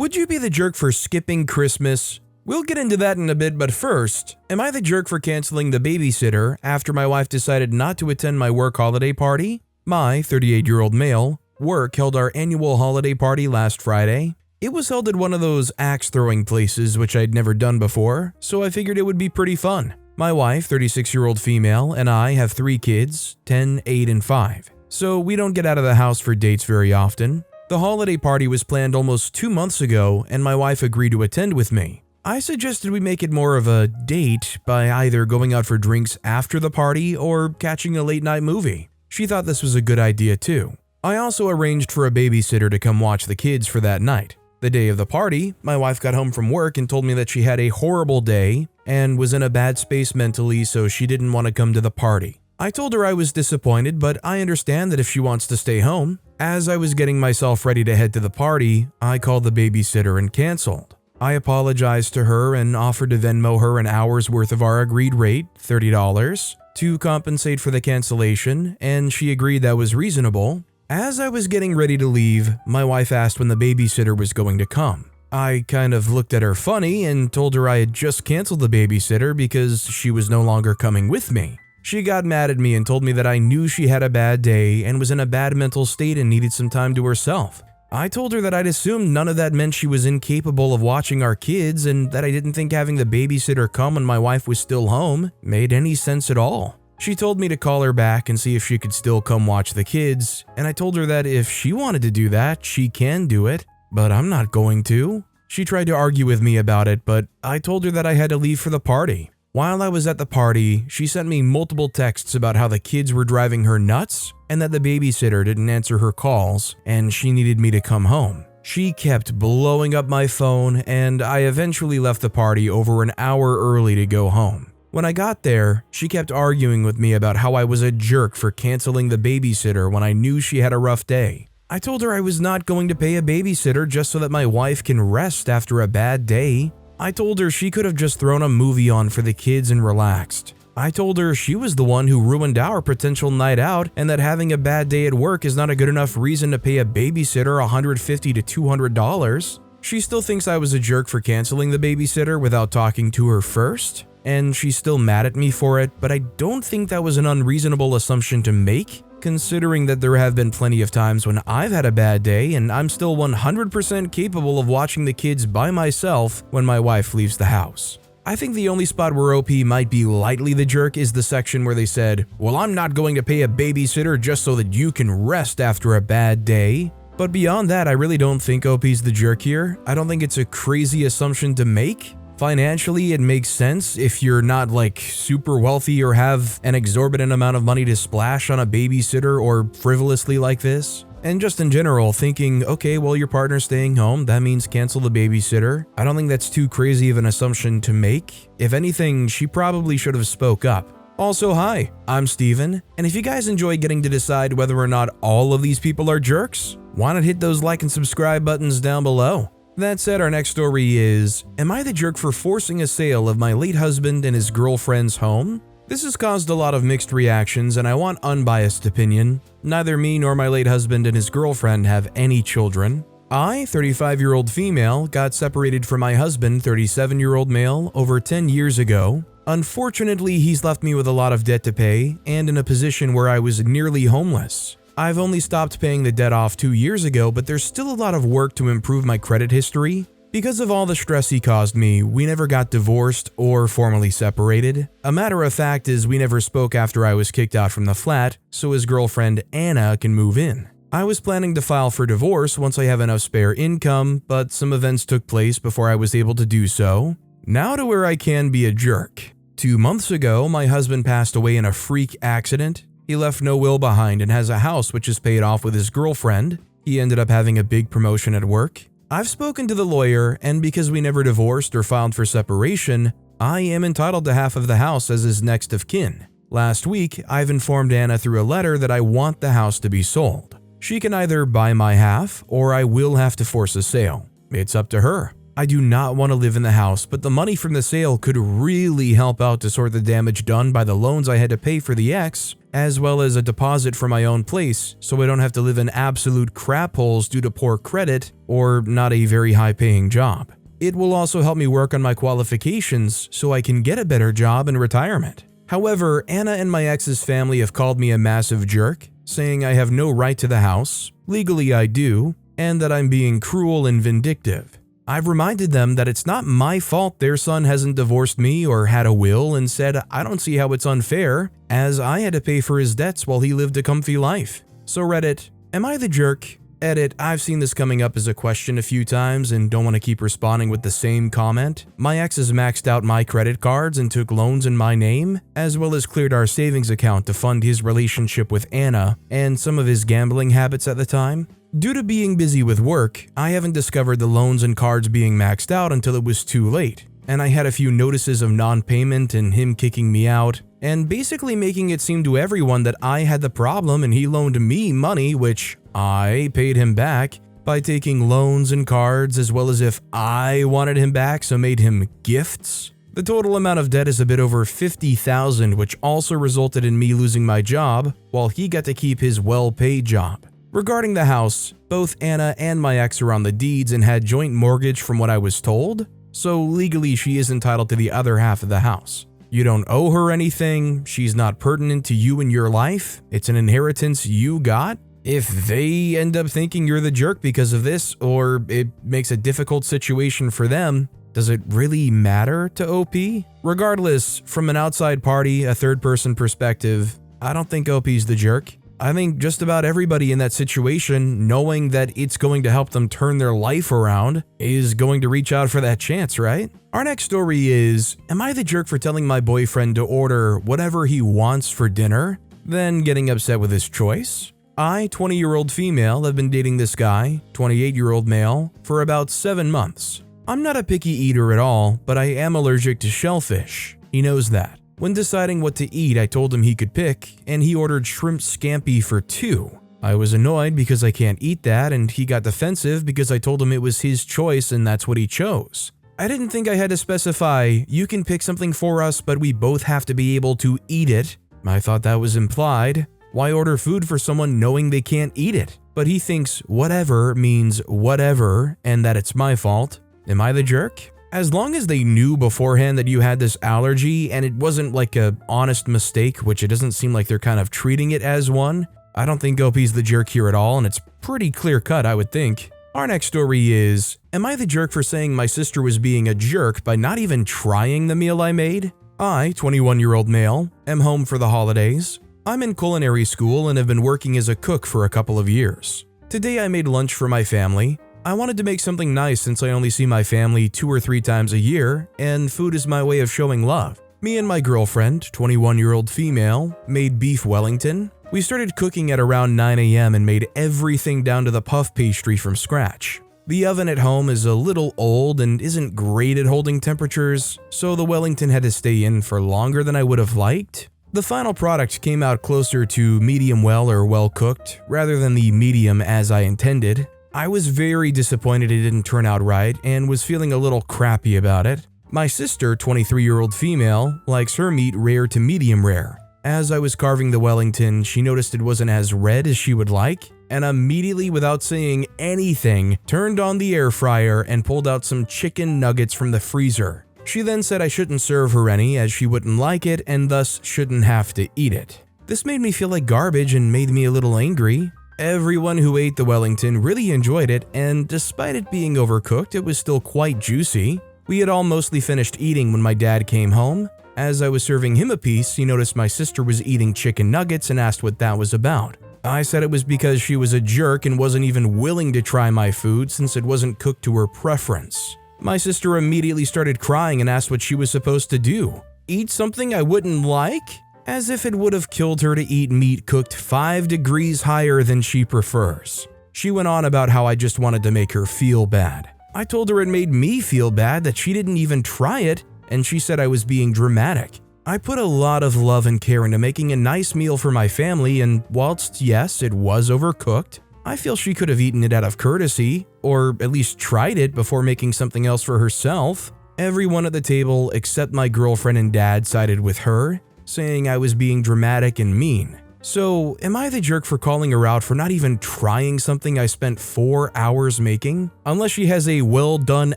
Would you be the jerk for skipping Christmas? We'll get into that in a bit, but first, am I the jerk for canceling the babysitter after my wife decided not to attend my work holiday party? My 38-year-old male, work held our annual holiday party last Friday. It was held at one of those axe-throwing places which I'd never done before, so I figured it would be pretty fun. My wife, 36-year-old female, and I have 3 kids, 10, 8, and 5, so we don't get out of the house for dates very often. The holiday party was planned almost 2 months ago, and my wife agreed to attend with me. I suggested we make it more of a date by either going out for drinks after the party or catching a late-night movie. She thought this was a good idea too. I also arranged for a babysitter to come watch the kids for that night. The day of the party, my wife got home from work and told me that she had a horrible day and was in a bad space mentally, so she didn't want to come to the party. I told her I was disappointed, but I understand that if she wants to stay home. As I was getting myself ready to head to the party, I called the babysitter and canceled. I apologized to her and offered to Venmo her an hour's worth of our agreed rate, $30, to compensate for the cancellation, and she agreed that was reasonable. As I was getting ready to leave, my wife asked when the babysitter was going to come. I kind of looked at her funny and told her I had just canceled the babysitter because she was no longer coming with me. She got mad at me and told me that I knew she had a bad day and was in a bad mental state and needed some time to herself. I told her that I'd assumed none of that meant she was incapable of watching our kids and that I didn't think having the babysitter come when my wife was still home made any sense at all. She told me to call her back and see if she could still come watch the kids, and I told her that if she wanted to do that, she can do it, but I'm not going to. She tried to argue with me about it, but I told her that I had to leave for the party. While I was at the party, she sent me multiple texts about how the kids were driving her nuts and that the babysitter didn't answer her calls and she needed me to come home. She kept blowing up my phone, and I eventually left the party over an hour early to go home. When I got there, she kept arguing with me about how I was a jerk for canceling the babysitter when I knew she had a rough day. I told her I was not going to pay a babysitter just so that my wife can rest after a bad day. I told her she could have just thrown a movie on for the kids and relaxed. I told her she was the one who ruined our potential night out and that having a bad day at work is not a good enough reason to pay a babysitter $150 to $200. She still thinks I was a jerk for canceling the babysitter without talking to her first, and she's still mad at me for it, but I don't think that was an unreasonable assumption to make, considering that there have been plenty of times when I've had a bad day and I'm still 100% capable of watching the kids by myself when my wife leaves the house. I think the only spot where OP might be lightly the jerk is the section where they said, "Well, I'm not going to pay a babysitter just so that you can rest after a bad day." But beyond that, I really don't think OP's the jerk here. I don't think it's a crazy assumption to make. Financially, it makes sense if you're not like super wealthy or have an exorbitant amount of money to splash on a babysitter or frivolously like this. And just in general, thinking, okay, well, your partner's staying home, that means cancel the babysitter. I don't think that's too crazy of an assumption to make. If anything, she probably should have spoke up. Also, hi, I'm Steven, and if you guys enjoy getting to decide whether or not all of these people are jerks, why not hit those like and subscribe buttons down below? That said, our next story is, am I the jerk for forcing a sale of my late husband and his girlfriend's home? This has caused a lot of mixed reactions, and I want unbiased opinion. Neither me nor my late husband and his girlfriend have any children. I, 35-year-old female, got separated from my husband, 37-year-old male, over 10 years ago. Unfortunately, he's left me with a lot of debt to pay and in a position where I was nearly homeless. I've only stopped paying the debt off 2 years ago, but there's still a lot of work to improve my credit history. Because of all the stress he caused me, we never got divorced or formally separated. A matter of fact is we never spoke after I was kicked out from the flat, so his girlfriend Anna can move in. I was planning to file for divorce once I have enough spare income, but some events took place before I was able to do so. Now to where I can be a jerk. 2 months ago, my husband passed away in a freak accident. He left no will behind and has a house which is paid off with his girlfriend. He ended up having a big promotion at work. I've spoken to the lawyer, and because we never divorced or filed for separation, I am entitled to half of the house as his next of kin. Last week, I've informed Anna through a letter that I want the house to be sold. She can either buy my half, or I will have to force a sale. It's up to her. I do not want to live in the house, but the money from the sale could really help out to sort the damage done by the loans I had to pay for the ex, as well as a deposit for my own place so I don't have to live in absolute crap holes due to poor credit or not a very high-paying job. It will also help me work on my qualifications so I can get a better job in retirement. However, Anna and my ex's family have called me a massive jerk, saying I have no right to the house, legally I do, and that I'm being cruel and vindictive. I've reminded them that it's not my fault their son hasn't divorced me or had a will, and said I don't see how it's unfair, as I had to pay for his debts while he lived a comfy life. So Reddit, am I the jerk? Edit, I've seen this coming up as a question a few times and don't want to keep responding with the same comment. My ex has maxed out my credit cards and took loans in my name, as well as cleared our savings account to fund his relationship with Anna and some of his gambling habits at the time. Due to being busy with work, I haven't discovered the loans and cards being maxed out until it was too late, and I had a few notices of non-payment and him kicking me out, and basically making it seem to everyone that I had the problem and he loaned me money, which I paid him back by taking loans and cards, as well as if I wanted him back, so made him gifts. The total amount of debt is a bit over $50,000, which also resulted in me losing my job while he got to keep his well-paid job. Regarding the house, both Anna and my ex are on the deeds and had joint mortgage from what I was told, so legally she is entitled to the other half of the house. You don't owe her anything, she's not pertinent to you in your life, it's an inheritance you got. If they end up thinking you're the jerk because of this, or it makes a difficult situation for them, does it really matter to OP? Regardless, from an outside party, a third-person perspective, I don't think OP's the jerk. I think just about everybody in that situation, knowing that it's going to help them turn their life around, is going to reach out for that chance, right? Our next story is, am I the jerk for telling my boyfriend to order whatever he wants for dinner, then getting upset with his choice? I, 20-year-old female, have been dating this guy, 28-year-old male, for about 7 months. I'm not a picky eater at all, but I am allergic to shellfish. He knows that. When deciding what to eat, I told him he could pick, and he ordered shrimp scampi for 2. I was annoyed because I can't eat that, and he got defensive because I told him it was his choice and that's what he chose. I didn't think I had to specify, you can pick something for us, but we both have to be able to eat it. I thought that was implied. Why order food for someone knowing they can't eat it? But he thinks whatever means whatever, and that it's my fault. Am I the jerk? As long as they knew beforehand that you had this allergy and it wasn't like a honest mistake, which it doesn't seem like they're kind of treating it as one, I don't think OP's the jerk here at all, and it's pretty clear cut, I would think. Our next story is, am I the jerk for saying my sister was being a jerk by not even trying the meal I made? I, 21-year-old male, am home for the holidays. I'm in culinary school and have been working as a cook for a couple of years. Today I made lunch for my family. I wanted to make something nice since I only see my family 2 or 3 times a year, and food is my way of showing love. Me and my girlfriend, 21-year-old female, made beef Wellington. We started cooking at around 9 a.m. and made everything down to the puff pastry from scratch. The oven at home is a little old and isn't great at holding temperatures, so the Wellington had to stay in for longer than I would have liked. The final product came out closer to medium well or well cooked, rather than the medium as I intended. I was very disappointed it didn't turn out right and was feeling a little crappy about it. My sister, 23-year-old female, likes her meat rare to medium rare. As I was carving the Wellington, she noticed it wasn't as red as she would like, and immediately, without saying anything, turned on the air fryer and pulled out some chicken nuggets from the freezer. She then said I shouldn't serve her any as she wouldn't like it and thus shouldn't have to eat it. This made me feel like garbage and made me a little angry. Everyone who ate the Wellington really enjoyed it, and despite it being overcooked, it was still quite juicy. We had all mostly finished eating when my dad came home. As I was serving him a piece, he noticed my sister was eating chicken nuggets and asked what that was about. I said it was because she was a jerk and wasn't even willing to try my food since it wasn't cooked to her preference. My sister immediately started crying and asked what she was supposed to do. Eat something I wouldn't like? As if it would have killed her to eat meat cooked 5 degrees higher than she prefers. She went on about how I just wanted to make her feel bad. I told her it made me feel bad that she didn't even try it, and she said I was being dramatic. I put a lot of love and care into making a nice meal for my family, and whilst yes, it was overcooked, I feel she could have eaten it out of courtesy, or at least tried it before making something else for herself. Everyone at the table except my girlfriend and dad sided with her, saying I was being dramatic and mean. So, am I the jerk for calling her out for not even trying something I spent 4 hours making? Unless she has a well-done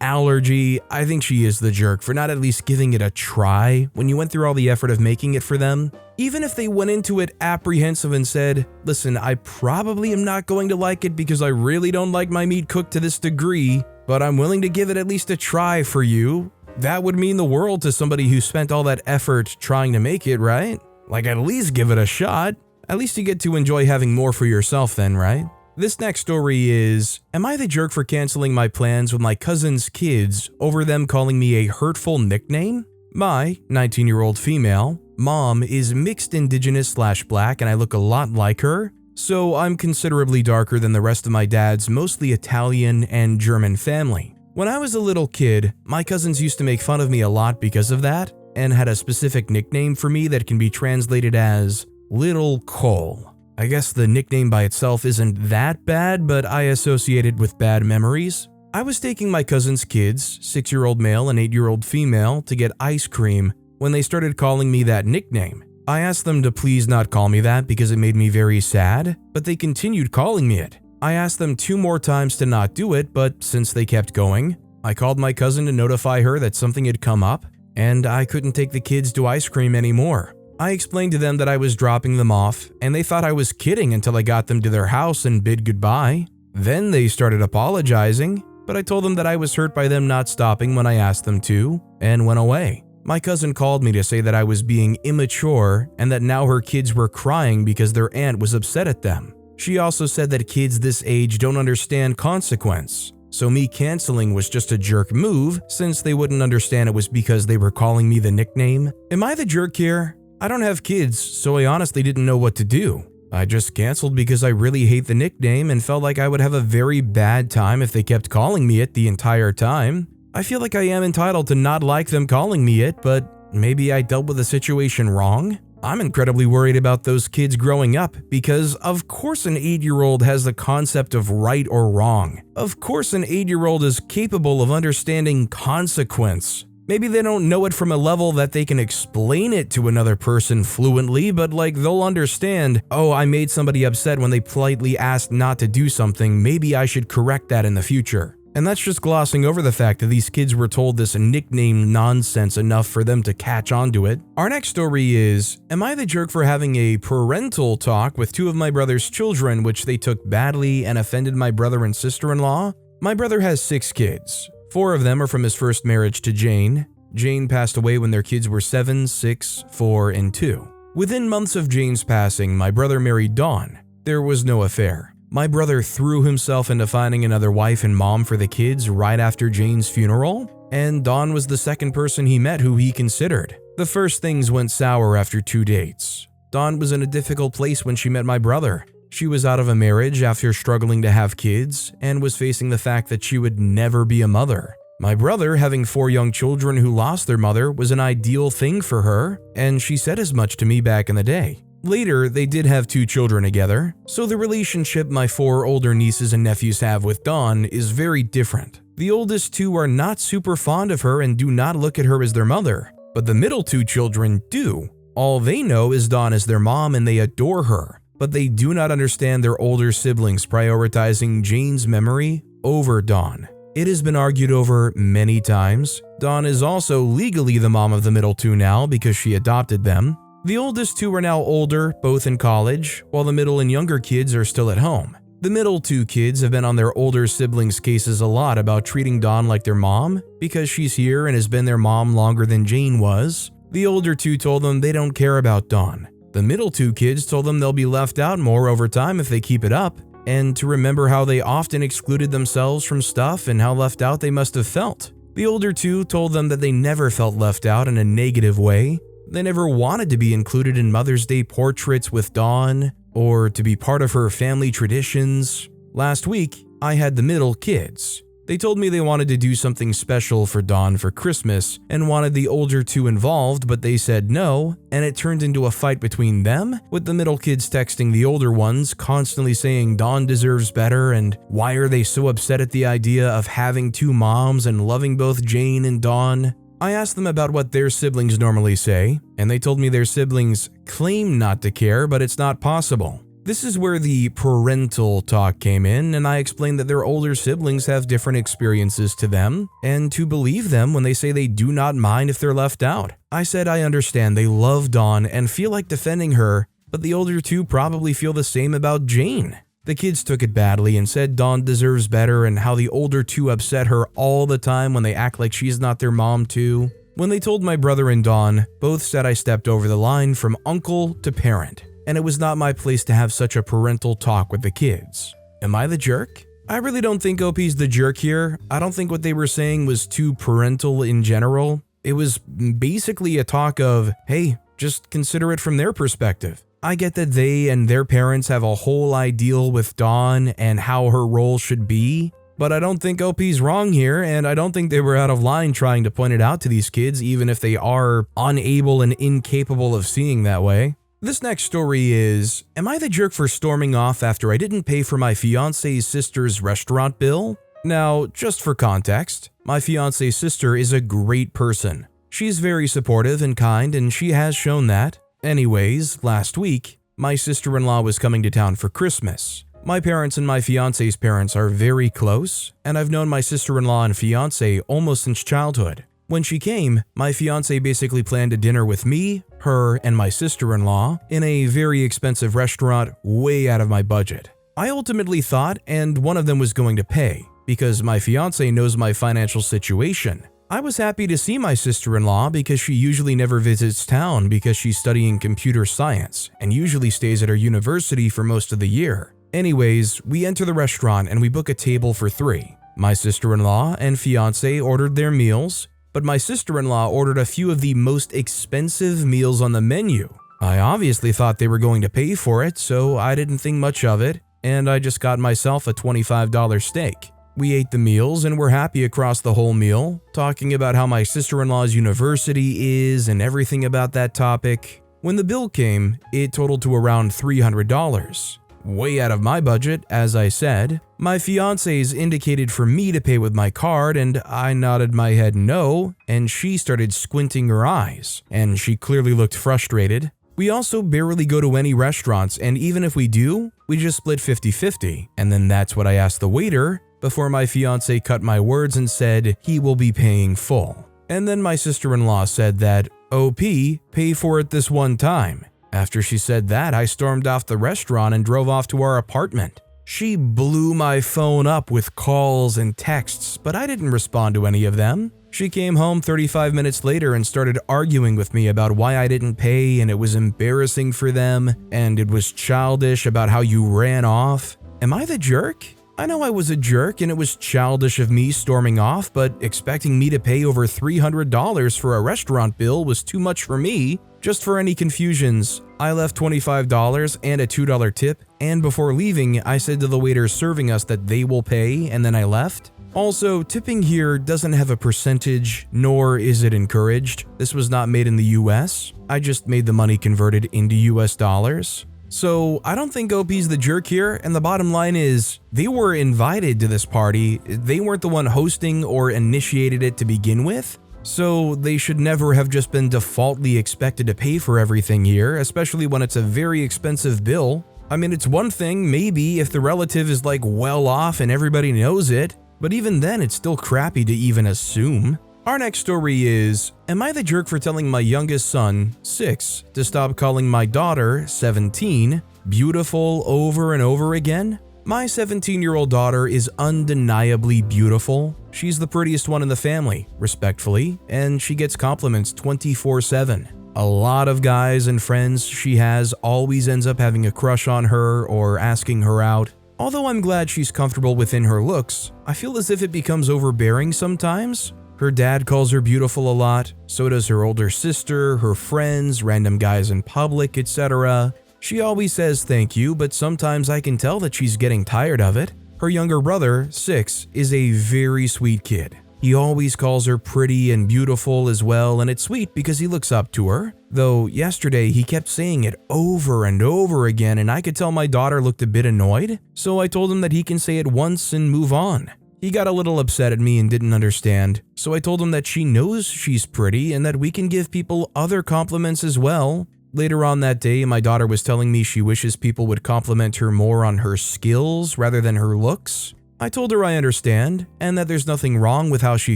allergy, I think she is the jerk for not at least giving it a try when you went through all the effort of making it for them. Even if they went into it apprehensive and said, listen, I probably am not going to like it because I really don't like my meat cooked to this degree, but I'm willing to give it at least a try for you. That would mean the world to somebody who spent all that effort trying to make it, right? Like, at least give it a shot. At least you get to enjoy having more for yourself then, right? This next story is, am I the jerk for canceling my plans with my cousin's kids over them calling me a hurtful nickname? My 19-year-old female mom is mixed indigenous/black and I look a lot like her, so I'm considerably darker than the rest of my dad's mostly Italian and German family. When I was a little kid, my cousins used to make fun of me a lot because of that and had a specific nickname for me that can be translated as Little Cole. I guess the nickname by itself isn't that bad, but I associate it with bad memories. I was taking my cousin's kids, 6-year-old male and 8-year-old female, to get ice cream when they started calling me that nickname. I asked them to please not call me that because it made me very sad, but they continued calling me it. I asked them 2 more times to not do it, but since they kept going, I called my cousin to notify her that something had come up and I couldn't take the kids to ice cream anymore. I explained to them that I was dropping them off, and they thought I was kidding until I got them to their house and bid goodbye. Then they started apologizing, but I told them that I was hurt by them not stopping when I asked them to, and went away. My cousin called me to say that I was being immature and that now her kids were crying because their aunt was upset at them. She also said that kids this age don't understand consequence, so me canceling was just a jerk move since they wouldn't understand it was because they were calling me the nickname. Am I the jerk here? I don't have kids, so I honestly didn't know what to do. I just canceled because I really hate the nickname and felt like I would have a very bad time if they kept calling me it the entire time. I feel like I am entitled to not like them calling me it, but maybe I dealt with the situation wrong. I'm incredibly worried about those kids growing up because of course an 8-year-old has the concept of right or wrong. Of course an 8-year-old is capable of understanding consequence. Maybe they don't know it from a level that they can explain it to another person fluently, but like they'll understand, oh, I made somebody upset when they politely asked not to do something, maybe I should correct that in the future. And that's just glossing over the fact that these kids were told this nickname nonsense enough for them to catch on to it. Our next story is, am I the jerk for having a parental talk with 2 of my brother's children which they took badly and offended my brother and sister-in-law? My brother has 6 kids. 4 of them are from his first marriage to Jane. Jane passed away when their kids were 7, 6, 4, and 2. Within months of Jane's passing, my brother married Dawn. There was no affair. My brother threw himself into finding another wife and mom for the kids right after Jane's funeral, and Dawn was the second person he met who he considered. The first things went sour after 2 dates. Dawn was in a difficult place when she met my brother. She was out of a marriage after struggling to have kids and was facing the fact that she would never be a mother. My brother, having 4 young children who lost their mother, was an ideal thing for her, and she said as much to me back in the day. Later, they did have 2 children together, so the relationship my 4 older nieces and nephews have with Dawn is very different. The oldest 2 are not super fond of her and do not look at her as their mother, but the middle 2 children do. All they know is Dawn is their mom and they adore her, but they do not understand their older siblings prioritizing Jane's memory over Dawn. It has been argued over many times. Dawn is also legally the mom of the middle 2 now because she adopted them. The oldest 2 are now older, both in college, while the middle and younger kids are still at home. The middle 2 kids have been on their older siblings' cases a lot about treating Dawn like their mom because she's here and has been their mom longer than Jane was. The older 2 told them they don't care about Dawn. The middle 2 kids told them they'll be left out more over time if they keep it up, and to remember how they often excluded themselves from stuff and how left out they must have felt. The older 2 told them that they never felt left out in a negative way. They never wanted to be included in Mother's Day portraits with Dawn or to be part of her family traditions. Last week, I had the middle kids. They told me they wanted to do something special for Dawn for Christmas and wanted the older 2 involved, but they said no, and it turned into a fight between them, with the middle kids texting the older ones, constantly saying Dawn deserves better and why are they so upset at the idea of having 2 moms and loving both Jane and Dawn. I asked them about what their siblings normally say, and they told me their siblings claim not to care, but it's not possible. This is where the parental talk came in, and I explained that their older siblings have different experiences to them, and to believe them when they say they do not mind if they're left out. I said I understand they love Dawn and feel like defending her, but the older two probably feel the same about Jane. The kids took it badly and said Dawn deserves better and how the older two upset her all the time when they act like she's not their mom too. When they told my brother and Dawn, both said I stepped over the line from uncle to parent, and it was not my place to have such a parental talk with the kids. Am I the jerk? I really don't think OP's the jerk here. I don't think what they were saying was too parental in general. It was basically a talk of, hey, just consider it from their perspective. I get that they and their parents have a whole ideal with Dawn and how her role should be, but I don't think OP's wrong here, and I don't think they were out of line trying to point it out to these kids, even if they are unable and incapable of seeing that way. This next story is, am I the jerk for storming off after I didn't pay for my fiancé's sister's restaurant bill? Now, just for context, my fiancé's sister is a great person. She's very supportive and kind, and she has shown that. Anyways, last week, my sister-in-law was coming to town for Christmas. My parents and my fiancé's parents are very close, and I've known my sister-in-law and fiancé almost since childhood. When she came, my fiancé basically planned a dinner with me, her, and my sister-in-law in a very expensive restaurant way out of my budget. I ultimately thought, and one of them was going to pay, because my fiancé knows my financial situation. I was happy to see my sister-in-law because she usually never visits town because she's studying computer science and usually stays at her university for most of the year. Anyways, we enter the restaurant and we book a table for 3. My sister-in-law and fiancé ordered their meals, but my sister-in-law ordered a few of the most expensive meals on the menu. I obviously thought they were going to pay for it, so I didn't think much of it, and I just got myself a $25 steak. We ate the meals and were happy across the whole meal, talking about how my sister-in-law's university is and everything about that topic. When the bill came, it totaled to around $300. Way out of my budget, as I said. My fiancé's indicated for me to pay with my card, and I nodded my head no, and she started squinting her eyes, and she clearly looked frustrated. We also barely go to any restaurants, and even if we do, we just split 50-50, and then that's what I asked the waiter, before my fiancé cut my words and said he will be paying full. And then my sister-in-law said that, OP, pay for it this one time. After she said that, I stormed off the restaurant and drove off to our apartment. She blew my phone up with calls and texts, but I didn't respond to any of them. She came home 35 minutes later and started arguing with me about why I didn't pay and it was embarrassing for them, and it was childish about how you ran off. Am I the jerk? I know I was a jerk and it was childish of me storming off, but expecting me to pay over $300 for a restaurant bill was too much for me. Just for any confusions, I left $25 and a $2 tip, and before leaving, I said to the waiters serving us that they will pay, and then I left. Also, tipping here doesn't have a percentage, nor is it encouraged. This was not made in the US. I just made the money converted into US dollars. So I don't think OP's the jerk here, and the bottom line is, they were invited to this party, they weren't the one hosting or initiated it to begin with, so they should never have just been defaultly expected to pay for everything here, especially when it's a very expensive bill. I mean, it's one thing maybe if the relative is like well off and everybody knows it, but even then it's still crappy to even assume. Our next story is, am I the jerk for telling my youngest son, 6, to stop calling my daughter, 17, beautiful over and over again? My 17-year-old daughter is undeniably beautiful. She's the prettiest one in the family, respectfully, and she gets compliments 24/7. A lot of guys and friends she has always ends up having a crush on her or asking her out. Although I'm glad she's comfortable within her looks, I feel as if it becomes overbearing sometimes. Her dad calls her beautiful a lot, so does her older sister, her friends, random guys in public, etc. She always says thank you, but sometimes I can tell that she's getting tired of it. Her younger brother, 6, is a very sweet kid. He always calls her pretty and beautiful as well, and it's sweet because he looks up to her. Though yesterday he kept saying it over and over again, and I could tell my daughter looked a bit annoyed, so I told him that he can say it once and move on. He got a little upset at me and didn't understand, so I told him that she knows she's pretty and that we can give people other compliments as well. Later on that day, my daughter was telling me she wishes people would compliment her more on her skills rather than her looks. I told her I understand, and that there's nothing wrong with how she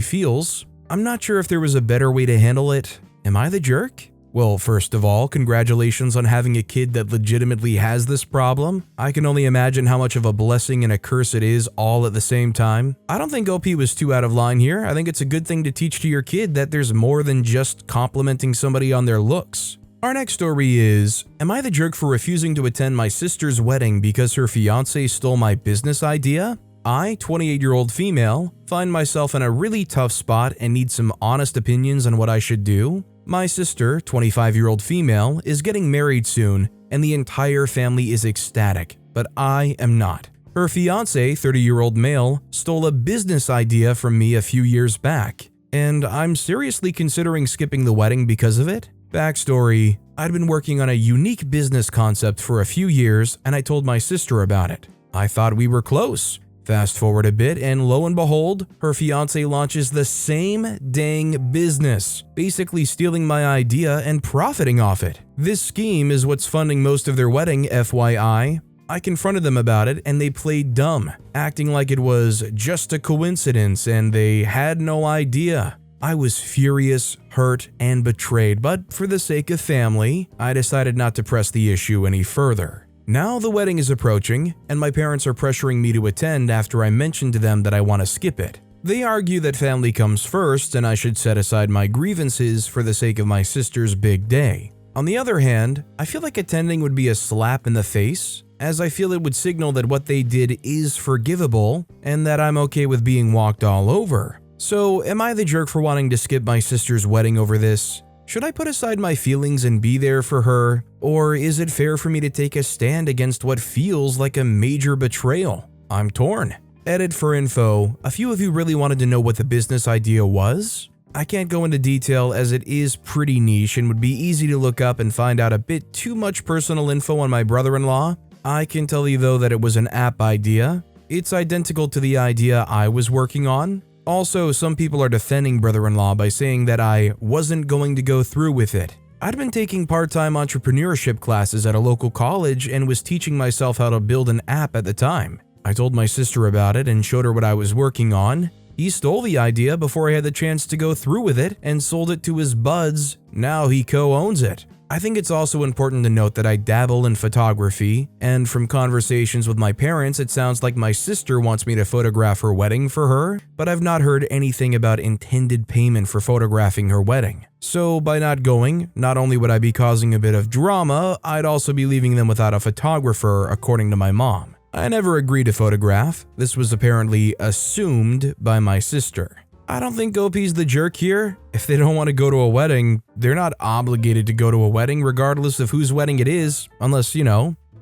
feels. I'm not sure if there was a better way to handle it. Am I the jerk? Well, first of all, congratulations on having a kid that legitimately has this problem. I can only imagine how much of a blessing and a curse it is all at the same time. I don't think OP was too out of line here. I think it's a good thing to teach to your kid that there's more than just complimenting somebody on their looks. Our next story is, am I the jerk for refusing to attend my sister's wedding because her fiancé stole my business idea? I, 28-year-old female, find myself in a really tough spot and need some honest opinions on what I should do. My sister, 25-year-old female, is getting married soon, and the entire family is ecstatic, but I am not. Her fiancé, 30-year-old male, stole a business idea from me a few years back, and I'm seriously considering skipping the wedding because of it. Backstory: I'd been working on a unique business concept for a few years, and I told my sister about it. I thought we were close. Fast forward a bit, and lo and behold, her fiancé launches the same dang business, basically stealing my idea and profiting off it. This scheme is what's funding most of their wedding, FYI. I confronted them about it, and they played dumb, acting like it was just a coincidence and they had no idea. I was furious, hurt, and betrayed, but for the sake of family, I decided not to press the issue any further. Now the wedding is approaching, and my parents are pressuring me to attend after I mentioned to them that I want to skip it. They argue that family comes first and I should set aside my grievances for the sake of my sister's big day. On the other hand, I feel like attending would be a slap in the face, as I feel it would signal that what they did is forgivable and that I'm okay with being walked all over. So, am I the jerk for wanting to skip my sister's wedding over this? Should I put aside my feelings and be there for her? Or is it fair for me to take a stand against what feels like a major betrayal? I'm torn. Edit for info, a few of you really wanted to know what the business idea was? I can't go into detail as it is pretty niche and would be easy to look up and find out a bit too much personal info on my brother-in-law. I can tell you though that it was an app idea. It's identical to the idea I was working on. Also, some people are defending brother-in-law by saying that I wasn't going to go through with it. I'd been taking part-time entrepreneurship classes at a local college and was teaching myself how to build an app at the time. I told my sister about it and showed her what I was working on. He stole the idea before I had the chance to go through with it and sold it to his buds. Now he co-owns it. I think it's also important to note that I dabble in photography, and from conversations with my parents, it sounds like my sister wants me to photograph her wedding for her, but I've not heard anything about intended payment for photographing her wedding. So by not going, not only would I be causing a bit of drama, I'd also be leaving them without a photographer, according to my mom. I never agreed to photograph. This was apparently assumed by my sister. I don't think OP's the jerk here. If they don't want to go to a wedding, they're not obligated to go to a wedding regardless of whose wedding it is, unless,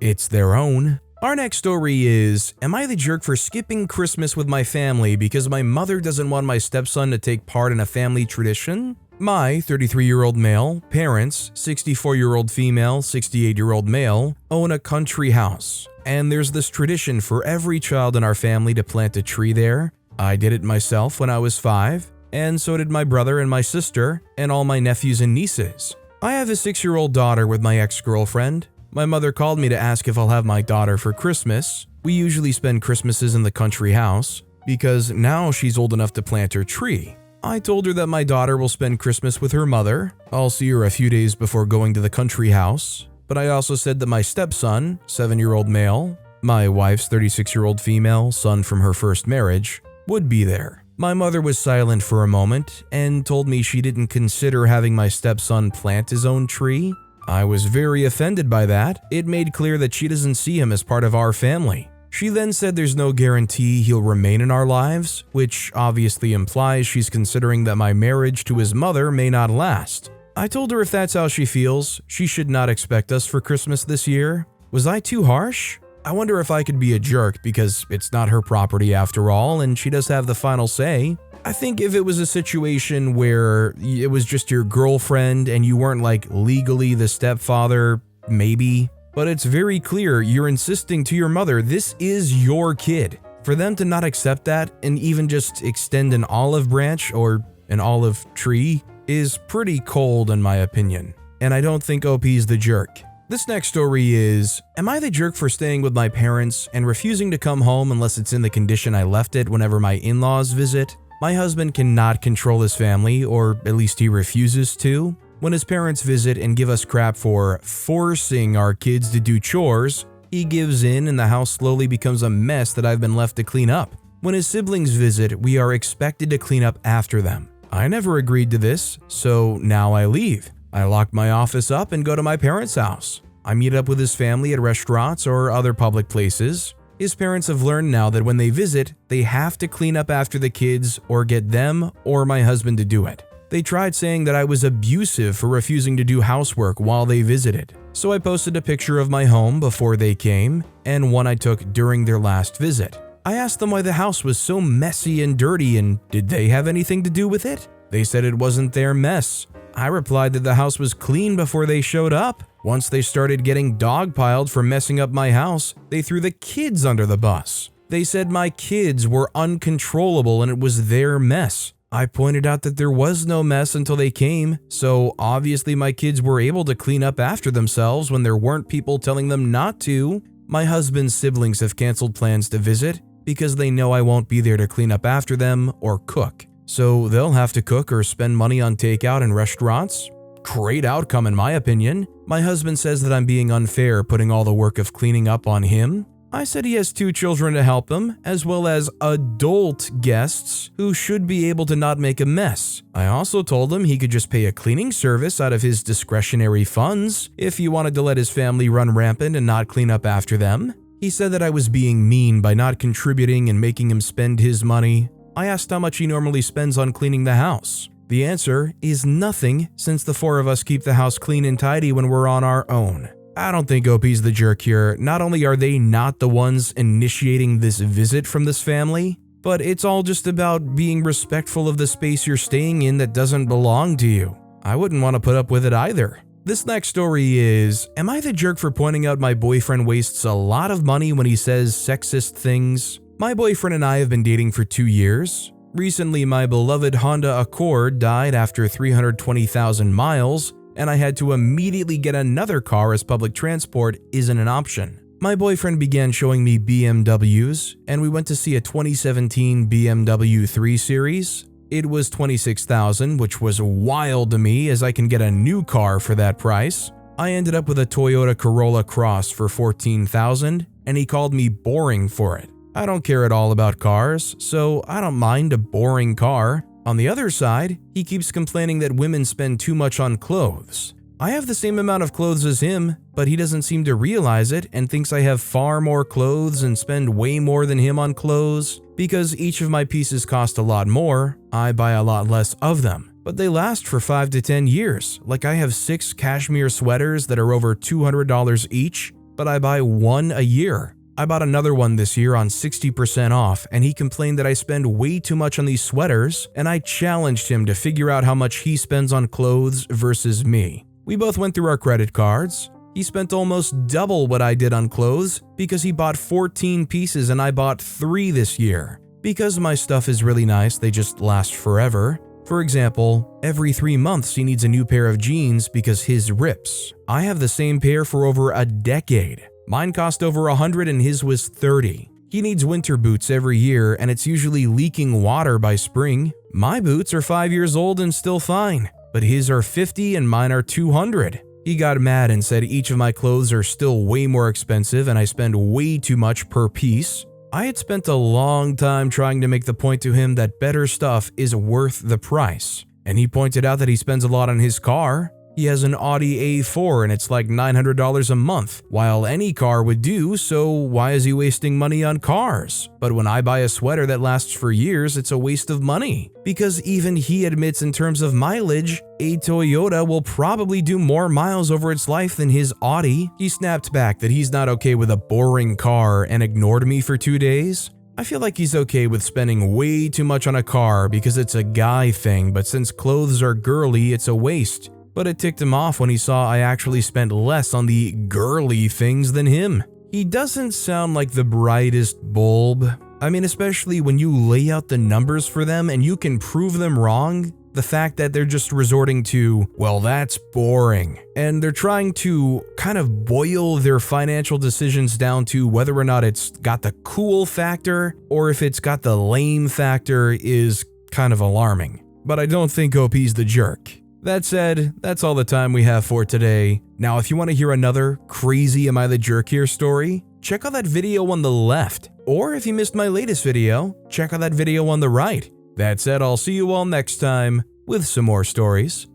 it's their own. Our next story is, am I the jerk for skipping Christmas with my family because my mother doesn't want my stepson to take part in a family tradition? My 33-year-old male, parents, 64-year-old female, 68-year-old male, own a country house, and there's this tradition for every child in our family to plant a tree there. I did it myself when I was 5, and so did my brother and my sister, and all my nephews and nieces. I have a 6-year-old daughter with my ex-girlfriend. My mother called me to ask if I'll have my daughter for Christmas. We usually spend Christmases in the country house, because now she's old enough to plant her tree. I told her that my daughter will spend Christmas with her mother. I'll see her a few days before going to the country house. But I also said that my stepson, 7-year-old male, my wife's 36-year-old female, son from her first marriage, would be there. My mother was silent for a moment and told me she didn't consider having my stepson plant his own tree. I was very offended by that. It made clear that she doesn't see him as part of our family. She then said there's no guarantee he'll remain in our lives, which obviously implies she's considering that my marriage to his mother may not last. I told her if that's how she feels, she should not expect us for Christmas this year. Was I too harsh? I wonder if I could be a jerk because it's not her property after all and she does have the final say. I think if it was a situation where it was just your girlfriend and you weren't legally the stepfather, maybe. But it's very clear you're insisting to your mother, this is your kid. For them to not accept that and even just extend an olive branch or an olive tree is pretty cold in my opinion. And I don't think OP's the jerk. This next story is, am I the jerk for staying with my parents and refusing to come home unless it's in the condition I left it whenever my in-laws visit? My husband cannot control his family, or at least he refuses to. When his parents visit and give us crap for forcing our kids to do chores, he gives in and the house slowly becomes a mess that I've been left to clean up. When his siblings visit, we are expected to clean up after them. I never agreed to this, so now I leave. I lock my office up and go to my parents' house. I meet up with his family at restaurants or other public places. His parents have learned now that when they visit, they have to clean up after the kids or get them or my husband to do it. They tried saying that I was abusive for refusing to do housework while they visited. So I posted a picture of my home before they came and one I took during their last visit. I asked them why the house was so messy and dirty and did they have anything to do with it? They said it wasn't their mess. I replied that the house was clean before they showed up. Once they started getting dogpiled for messing up my house, they threw the kids under the bus. They said my kids were uncontrollable and it was their mess. I pointed out that there was no mess until they came, so obviously my kids were able to clean up after themselves when there weren't people telling them not to. My husband's siblings have canceled plans to visit because they know I won't be there to clean up after them or cook. So they'll have to cook or spend money on takeout and restaurants. Great outcome in my opinion. My husband says that I'm being unfair putting all the work of cleaning up on him. I said he has 2 children to help him, as well as adult guests who should be able to not make a mess. I also told him he could just pay a cleaning service out of his discretionary funds if he wanted to let his family run rampant and not clean up after them. He said that I was being mean by not contributing and making him spend his money. I asked how much he normally spends on cleaning the house. The answer is nothing, since the 4 of us keep the house clean and tidy when we're on our own. I don't think OP's the jerk here. Not only are they not the ones initiating this visit from this family, but it's all just about being respectful of the space you're staying in that doesn't belong to you. I wouldn't want to put up with it either. This next story is, am I the jerk for pointing out my boyfriend wastes a lot of money when he says sexist things? My boyfriend and I have been dating for 2 years. Recently, my beloved Honda Accord died after 320,000 miles, and I had to immediately get another car as public transport isn't an option. My boyfriend began showing me BMWs, and we went to see a 2017 BMW 3 Series. It was $26,000, which was wild to me as I can get a new car for that price. I ended up with a Toyota Corolla Cross for $14,000, and he called me boring for it. I don't care at all about cars, so I don't mind a boring car. On the other side, he keeps complaining that women spend too much on clothes. I have the same amount of clothes as him, but he doesn't seem to realize it and thinks I have far more clothes and spend way more than him on clothes. Because each of my pieces cost a lot more, I buy a lot less of them. But they last for 5 to 10 years. Like I have 6 cashmere sweaters that are over $200 each, but I buy 1 a year. I bought another one this year on 60% off, and he complained that I spend way too much on these sweaters, and I challenged him to figure out how much he spends on clothes versus me. We both went through our credit cards. He spent almost double what I did on clothes because he bought 14 pieces and I bought 3 this year. Because my stuff is really nice, they just last forever. For example, every 3 months he needs a new pair of jeans because his rips. I have the same pair for over a decade. Mine cost over $100 and his was $30. He needs winter boots every year and it's usually leaking water by spring. My boots are 5 years old and still fine, but his are $50 and mine are $200. He got mad and said each of my clothes are still way more expensive and I spend way too much per piece. I had spent a long time trying to make the point to him that better stuff is worth the price, and he pointed out that he spends a lot on his car. He has an Audi A4 and it's like $900 a month, while any car would do, so why is he wasting money on cars? But when I buy a sweater that lasts for years, it's a waste of money. Because even he admits in terms of mileage, a Toyota will probably do more miles over its life than his Audi. He snapped back that he's not okay with a boring car and ignored me for 2 days. I feel like he's okay with spending way too much on a car because it's a guy thing, but since clothes are girly, it's a waste. But it ticked him off when he saw I actually spent less on the girly things than him. He doesn't sound like the brightest bulb. I mean, especially when you lay out the numbers for them and you can prove them wrong. The fact that they're just resorting to, well, that's boring. And they're trying to kind of boil their financial decisions down to whether or not it's got the cool factor or if it's got the lame factor is kind of alarming. But I don't think OP's the jerk. That said, that's all the time we have for today. Now, if you want to hear another crazy Am I the Jerk Here story, check out that video on the left. Or if you missed my latest video, check out that video on the right. That said, I'll see you all next time with some more stories.